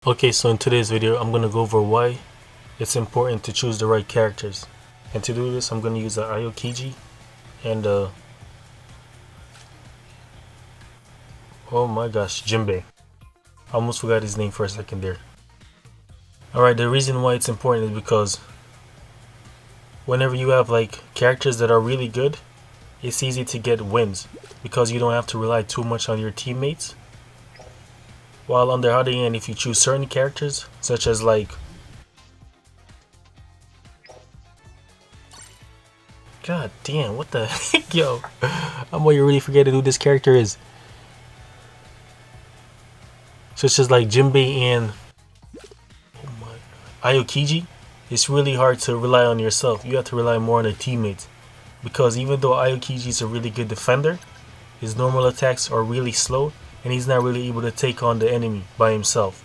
Okay, so in today's video, I'm going to go over why it's important to choose the right characters. And to do this, I'm going to use Aokiji and oh my gosh, Jimbei. I almost forgot his name for a second there. Alright, the reason why it's important is because whenever you have like characters that are really good, it's easy to get wins because you don't have to rely too much on your teammates. While on the other hand, if you choose certain characters, such as like God damn, what the heck, yo, I'm you really forgetting who this character is. Such as like Jimbei and Aokiji, it's really hard to rely on yourself. You have to rely more on the teammates. Because even though Aokiji is a really good defender, his normal attacks are really slow and he's not really able to take on the enemy by himself.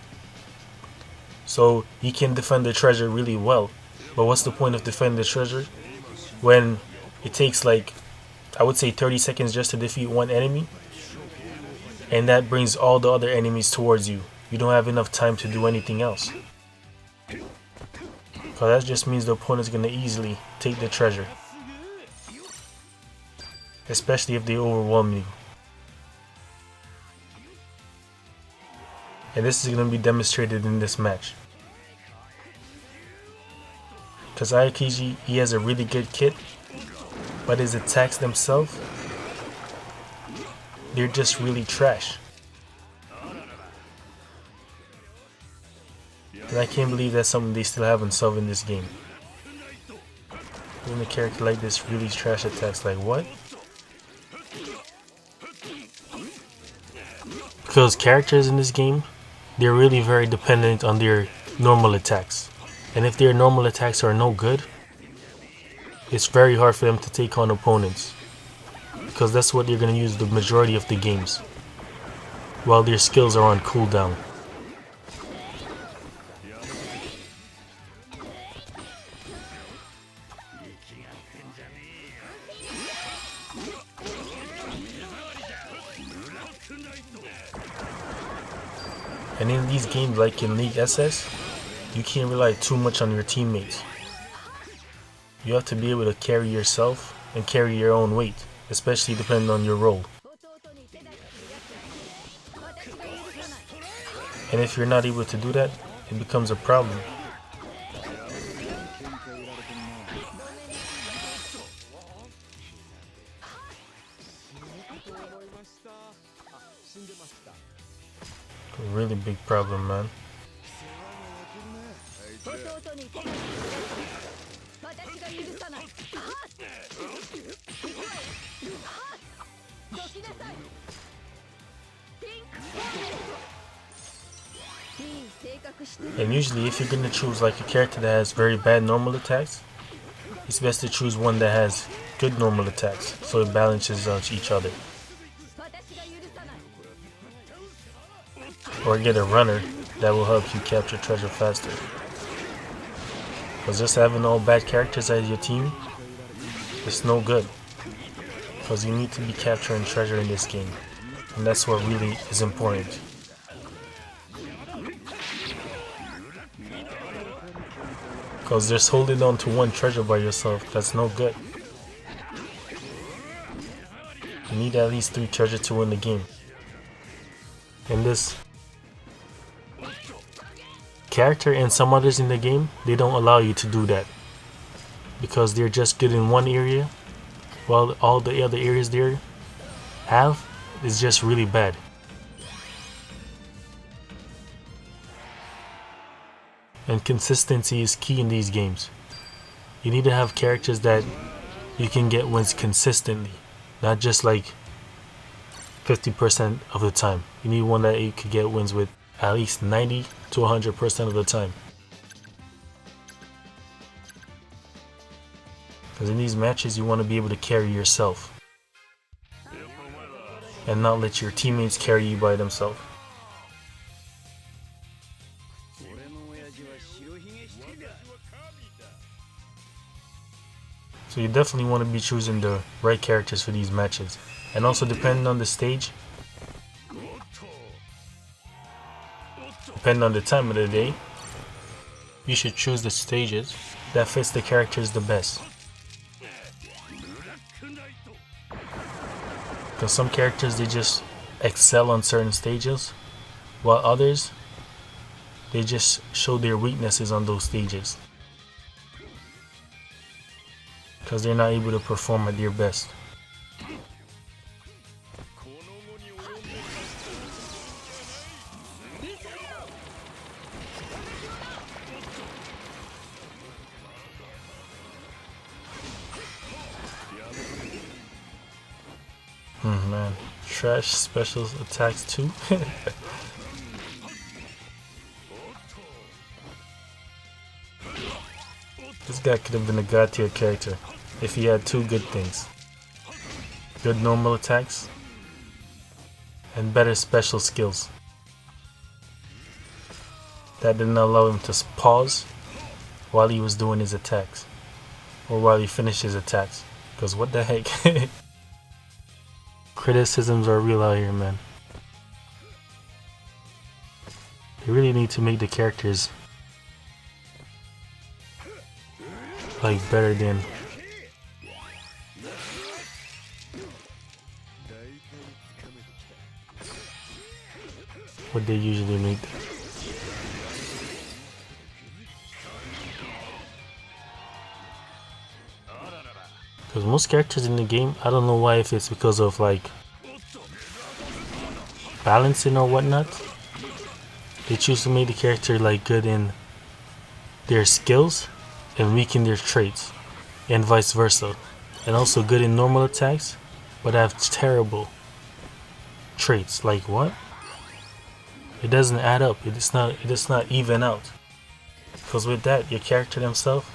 So he can defend the treasure really well. But what's the point of defending the treasure when it takes like, I would say 30 seconds just to defeat one enemy? And that brings all the other enemies towards you. You don't have enough time to do anything else. So that just means the opponent's going to easily take the treasure. Especially if they overwhelm you. And this is going to be demonstrated in this match. Because Aokiji, he has a really good kit, but his attacks themselves, they're just really trash. And I can't believe that's something they still haven't solved in this game. When a character like this really trash attacks, like what? Because characters in this game, they're really very dependent on their normal attacks. And if their normal attacks are no good, it's very hard for them to take on opponents. Because that's what they're going to use the majority of the games. While their skills are on cooldown. And in these games like in League SS, you can't rely too much on your teammates. You have to be able to carry yourself and carry your own weight, especially depending on your role. And if you're not able to do that, it becomes a problem. A really big problem, man. And usually if you're going to choose like a character that has very bad normal attacks, it's best to choose one that has good normal attacks so it balances out each other. Or get a runner that will help you capture treasure faster. Because just having all bad characters as your team, it's no good. Because you need to be capturing treasure in this game. And that's what really is important. Because just holding on to one treasure by yourself, that's no good. You need at least 3 treasures to win the game. And this character and some others in the game, they don't allow you to do that. Because they're just good in one area, while all the other areas they have is just really bad. And consistency is key in these games. You need to have characters that you can get wins consistently, not just like 50% of the time. You need one that you could get wins with at least 90 to 100% of the time. Because in these matches you want to be able to carry yourself and not let your teammates carry you by themselves. So you definitely want to be choosing the right characters for these matches. And also depending on the stage, depending on the time of the day, you should choose the stages that fits the characters the best. Because some characters, they just excel on certain stages, while others, they just show their weaknesses on those stages. Because they're not able to perform at their best. Man, trash special attacks too. This guy could have been a god tier character if he had two good things: good normal attacks and better special skills that didn't allow him to pause while he was doing his attacks or while he finished his attacks. Because what the heck? Criticisms are real out here, man. They really need to make the characters like better than what they usually make. Because most characters in the game, I don't know why, if it's because of like balancing or whatnot, they choose to make the character like good in their skills and weak in their traits, and vice versa, and also good in normal attacks but have terrible traits. Like what? It doesn't add up. It does not even out. Because with that, your character themselves,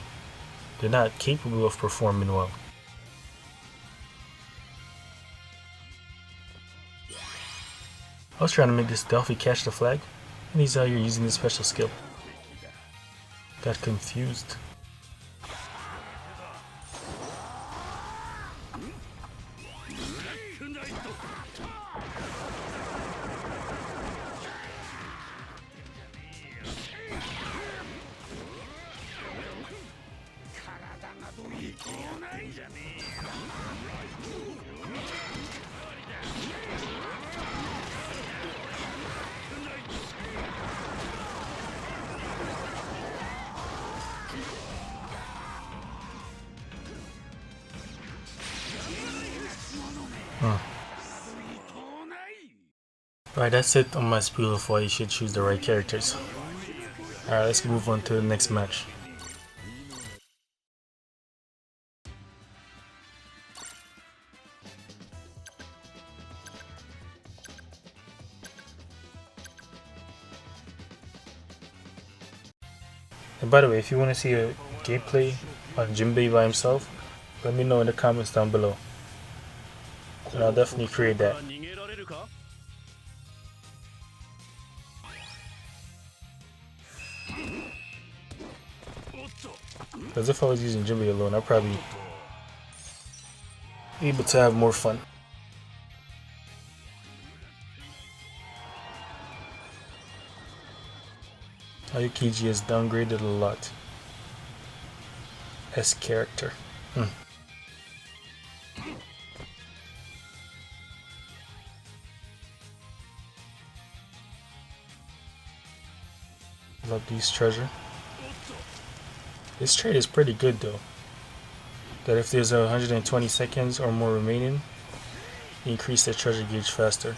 they're not capable of performing well. I was trying to make this Delphi catch the flag, and he's out here using his special skill. Got confused. Alright, that's it on my spiel of why you should choose the right characters. Alright, let's move on to the next match. And by the way, if you want to see a gameplay on Jimbei by himself, let me know in the comments down below, and I'll definitely create that. Because if I was using Jimbei alone, I'd probably be able to have more fun. Aokiji is downgraded a lot. S character. Love these treasure. This trade is pretty good though. That if there's 120 seconds or more remaining, you increase the treasure gauge faster.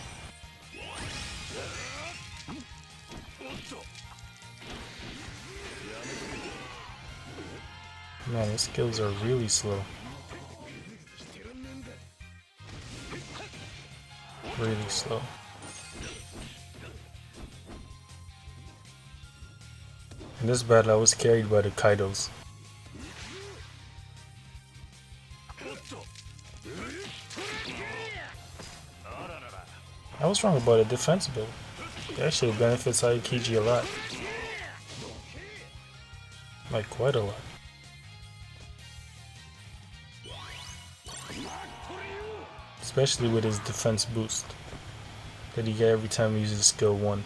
Man, his skills are really slow. Really slow. In this battle, I was carried by the Kaidos. I was wrong about a defense build. It actually benefits Aokiji a lot. Like, quite a lot. Especially with his defense boost that he get every time he uses skill 1.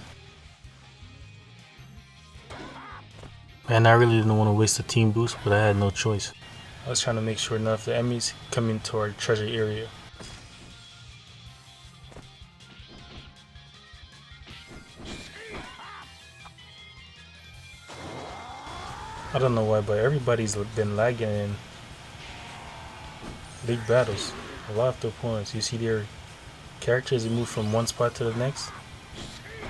And I really didn't want to waste a team boost, but I had no choice. I was trying to make sure none of the enemies come into our treasure area. I don't know why, but everybody's been lagging in big battles. A lot of the opponents, you see their characters, they move from one spot to the next.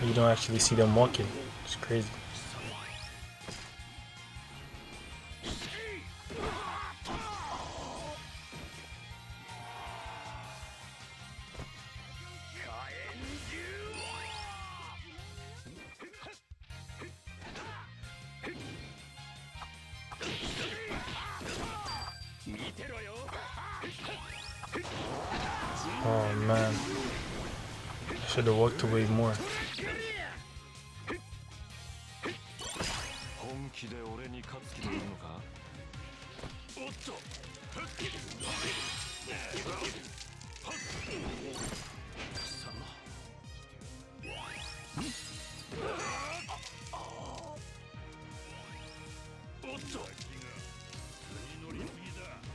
You don't actually see them walking. It's crazy. Oh man, I should have walked away more.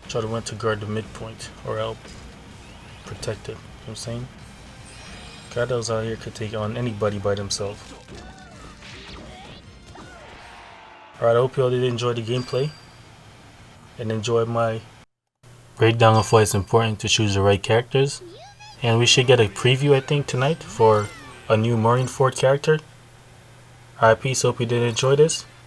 Try to run to guard the midpoint or help protect it. You know what I'm saying? Gatos out here could take on anybody by themselves. Alright, I hope you all did enjoy the gameplay and enjoy my breakdown of why it's important to choose the right characters. And we should get a preview, I think, tonight for a new Marineford character. Alright, peace. Hope you did enjoy this.